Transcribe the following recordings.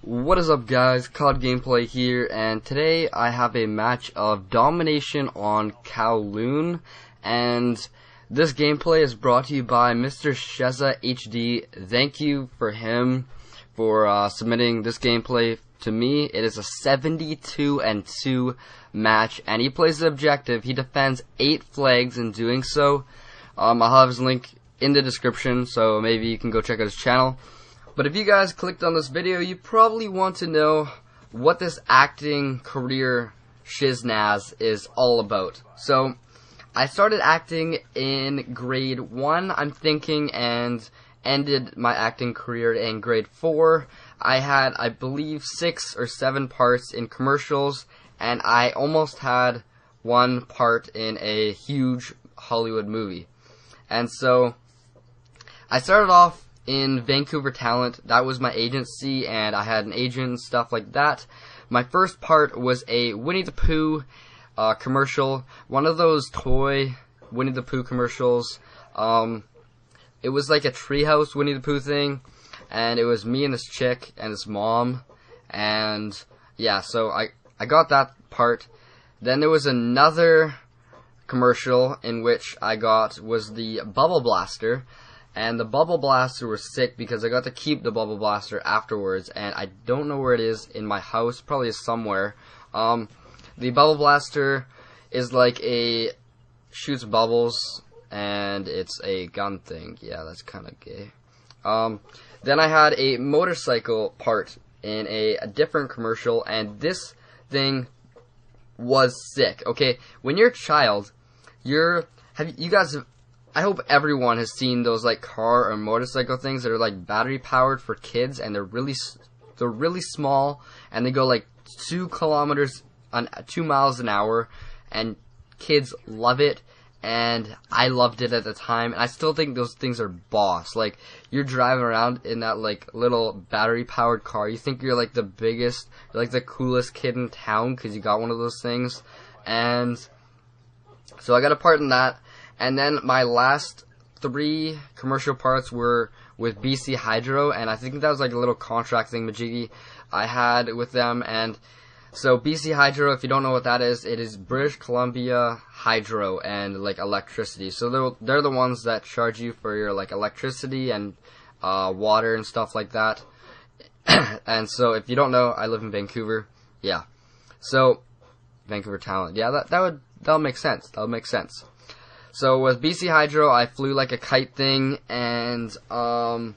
What is up, guys? COD Gameplay here, and today I have a match of Domination on Kowloon, and this gameplay is brought to you by Mr. Sheza HD. Thank you for him for submitting this gameplay to me. It is a 72-2 match, and he plays the objective. He defends 8 flags in doing so. I'll have his link in the description, so maybe you can go check out his channel. But if you guys clicked on this video, you probably want to know what this acting career shiznaz is all about. So, I started acting in grade 1, I'm thinking, and ended my acting career in grade 4. I had, I believe, 6 or 7 parts in commercials, and I almost had 1 part in a huge Hollywood movie. And so, I started off in Vancouver Talent. That was my agency, and I had an agent and stuff like that. My first part was a Winnie the Pooh commercial, one of those toy Winnie the Pooh commercials. It was like a treehouse Winnie the Pooh thing, and it was me and this chick and this mom, and yeah, so I got that part. Then there was another commercial in which I got was the Bubble Blaster. And the Bubble Blaster was sick because I got to keep the Bubble Blaster afterwards, and I don't know where it is in my house, probably is somewhere. The Bubble Blaster is like shoots bubbles, and it's a gun thing. Yeah, that's kind of gay. Then I had a motorcycle part in a different commercial, and this thing was sick. Okay, when you're a child, I hope everyone has seen those like car or motorcycle things that are like battery powered for kids, and they're really small, and they go like 2 miles an hour, and kids love it, and I loved it at the time, and I still think those things are boss. Like, you're driving around in that like little battery powered car, you think you're like the biggest, like the coolest kid in town because you got one of those things. And so I got a part in that. And then my last 3 commercial parts were with BC Hydro, and I think that was like a little contract thing majiggy I had with them. And so BC Hydro, if you don't know what that is, it is British Columbia Hydro and like electricity. So they're the ones that charge you for your like electricity and water and stuff like that. And so if you don't know, I live in Vancouver. Yeah. So Vancouver Talent. Yeah, that'll make sense. That'll make sense. So with BC Hydro, I flew like a kite thing, and I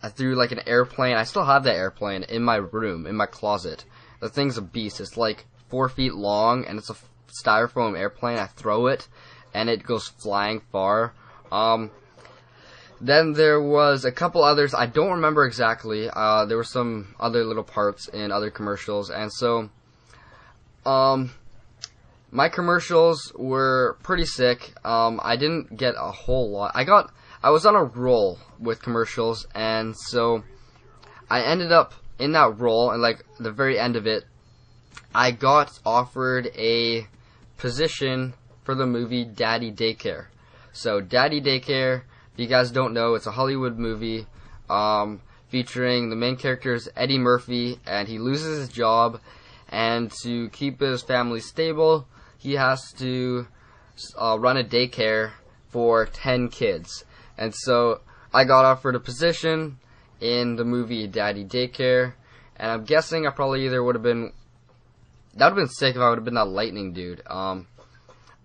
threw like an airplane. I still have that airplane in my room, in my closet. The thing's a beast. It's like 4 feet long, and it's a styrofoam airplane. I throw it, and it goes flying far. Then there was a couple others. I don't remember exactly. There were some other little parts in other commercials, and so my commercials were pretty sick. I didn't get a whole lot. I was on a roll with commercials, and so I ended up in that role, and like the very end of it, I got offered a position for the movie Daddy Daycare. So Daddy Daycare, if you guys don't know, it's a Hollywood movie featuring the main character is Eddie Murphy, and he loses his job, and to keep his family stable, he has to run a daycare for 10 kids. And so I got offered a position in the movie Daddy Daycare, and I'm guessing I probably either would have been, that would have been sick if I would have been that lightning dude. But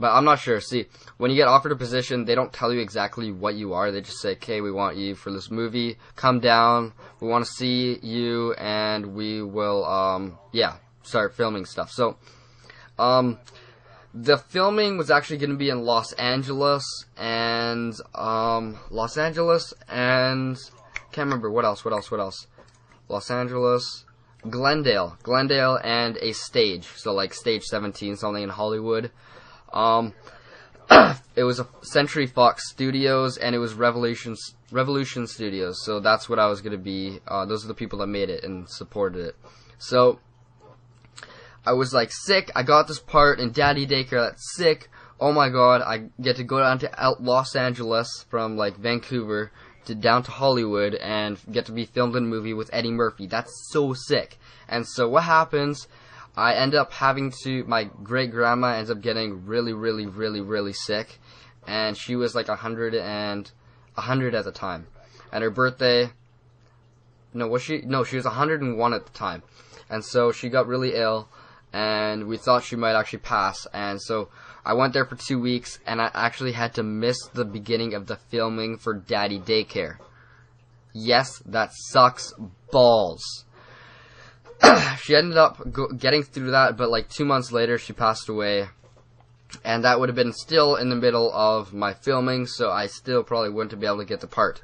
I'm not sure. See, when you get offered a position, they don't tell you exactly what you are. They just say, okay, we want you for this movie. Come down. We want to see you, and we will, start filming stuff. So, the filming was actually going to be in Los Angeles, and can't remember what else. Los Angeles, Glendale, and a stage. So like Stage 17, something in Hollywood. It was a Century Fox Studios, and it was Revolution Studios. So that's what I was going to be. Those are the people that made it and supported it. So I was like sick. I got this part in Daddy Daycare. That's sick. Oh my god, I get to go down to Los Angeles from like Vancouver down to Hollywood and get to be filmed in a movie with Eddie Murphy. That's so sick. And so what happens, I end up having to, my great-grandma ends up getting really sick, and she was like 100 at the time. And her birthday, no, was she? No, she was 101 at the time. And so she got really ill, and we thought she might actually pass. And so I went there for 2 weeks, and I actually had to miss the beginning of the filming for Daddy Daycare. Yes, that sucks balls. She ended up getting through that, but like 2 months later, she passed away. And that would have been still in the middle of my filming, so I still probably wouldn't be able to get the part.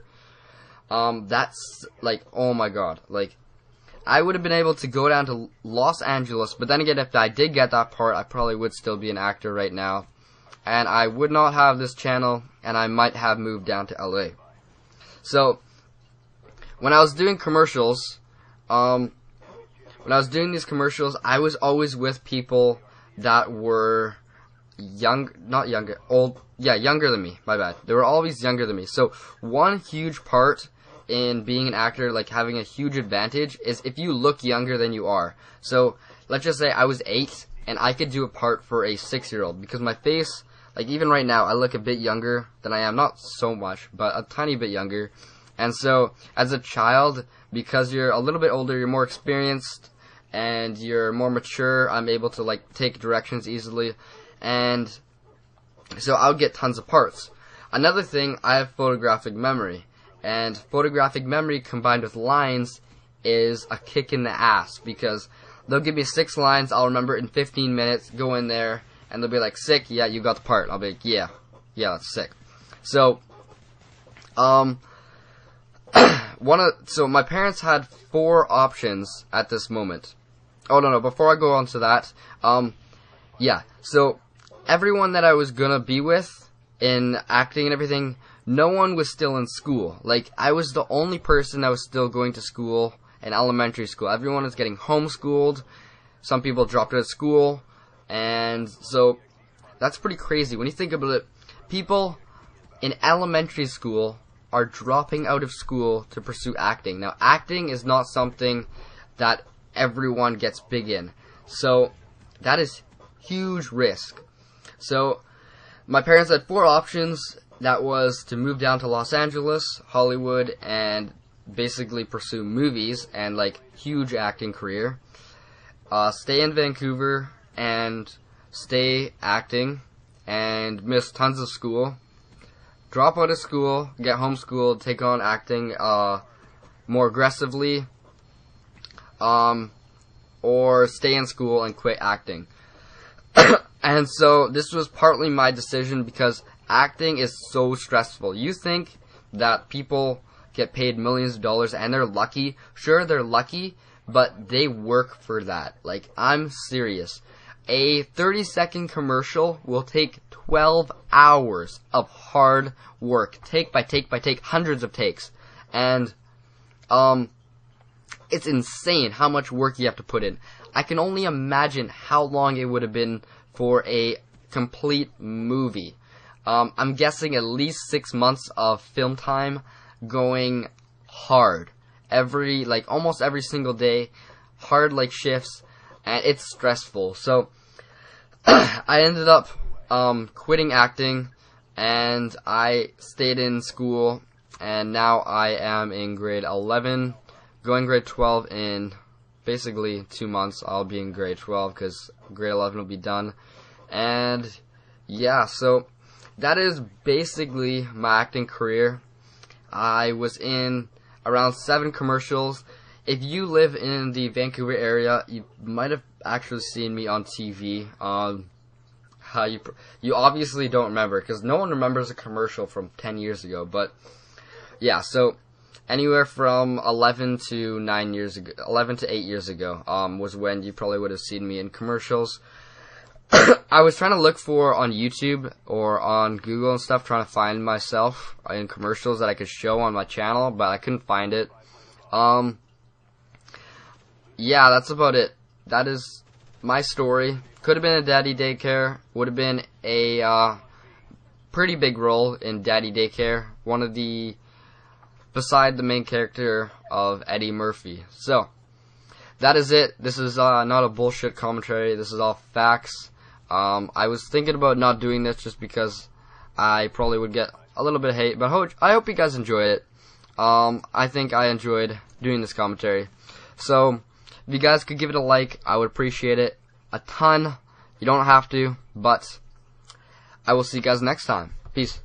That's, like, oh my god. Like, I would have been able to go down to Los Angeles, but then again, if I did get that part, I probably would still be an actor right now. And I would not have this channel, and I might have moved down to LA. So, when I was doing commercials, when I was doing these commercials, I was always with people that were younger than me, my bad. They were always younger than me. So, one huge part in being an actor, like having a huge advantage, is if you look younger than you are. So, let's just say I was 8, and I could do a part for a 6-year-old, because my face, like even right now, I look a bit younger than I am. Not so much, but a tiny bit younger. And so, as a child, because you're a little bit older, you're more experienced, and you're more mature, I'm able to like take directions easily, and so I would get tons of parts. Another thing, I have photographic memory, and photographic memory combined with lines is a kick in the ass, because they'll give me 6 lines, I'll remember it in 15 minutes, go in there, and they'll be like, sick, yeah, you got the part. I'll be like, yeah, that's sick. So, so my parents had 4 options at this moment. Oh, no, before I go on to that, yeah, so everyone that I was gonna be with in acting and everything, no one was still in school. Like, I was the only person that was still going to school in elementary school. Everyone was getting homeschooled. Some people dropped out of school. And so, that's pretty crazy. When you think about it, people in elementary school are dropping out of school to pursue acting. Now, acting is not something that everyone gets big in. So, that is huge risk. So, my parents had 4 options. That was to move down to Los Angeles, Hollywood, and basically pursue movies and, like, huge acting career. Stay in Vancouver and stay acting and miss tons of school. Drop out of school, get homeschooled, take on acting more aggressively, or stay in school and quit acting. And so this was partly my decision because acting is so stressful. You think that people get paid millions of dollars and they're lucky. Sure, they're lucky, but they work for that. Like, I'm serious. A 30-second commercial will take 12 hours of hard work, take by take by take, hundreds of takes. And, it's insane how much work you have to put in. I can only imagine how long it would have been for a complete movie. I'm guessing at least 6 months of film time going hard. Almost every single day, hard like shifts, and it's stressful. So, I ended up, quitting acting, and I stayed in school, and now I am in grade 11, going grade 12 in basically 2 months. I'll be in grade 12, because grade 11 will be done, and yeah, so that is basically my acting career. I was in around 7 commercials. If you live in the Vancouver area, you might have actually seen me on TV. You obviously don't remember, because no one remembers a commercial from 10 years ago. But yeah, so anywhere from 11 to 8 years ago, was when you probably would have seen me in commercials. I was trying to look for on YouTube or on Google and stuff, trying to find myself in commercials that I could show on my channel, but I couldn't find it. Yeah, that's about it. That is my story. Could have been a Daddy Daycare. Would have been a pretty big role in Daddy Daycare. One of the beside the main character of Eddie Murphy. So, that is it. This is not a bullshit commentary. This is all facts. I was thinking about not doing this just because I probably would get a little bit of hate, but I hope you guys enjoy it. I think I enjoyed doing this commentary. So, if you guys could give it a like, I would appreciate it a ton. You don't have to, but I will see you guys next time. Peace.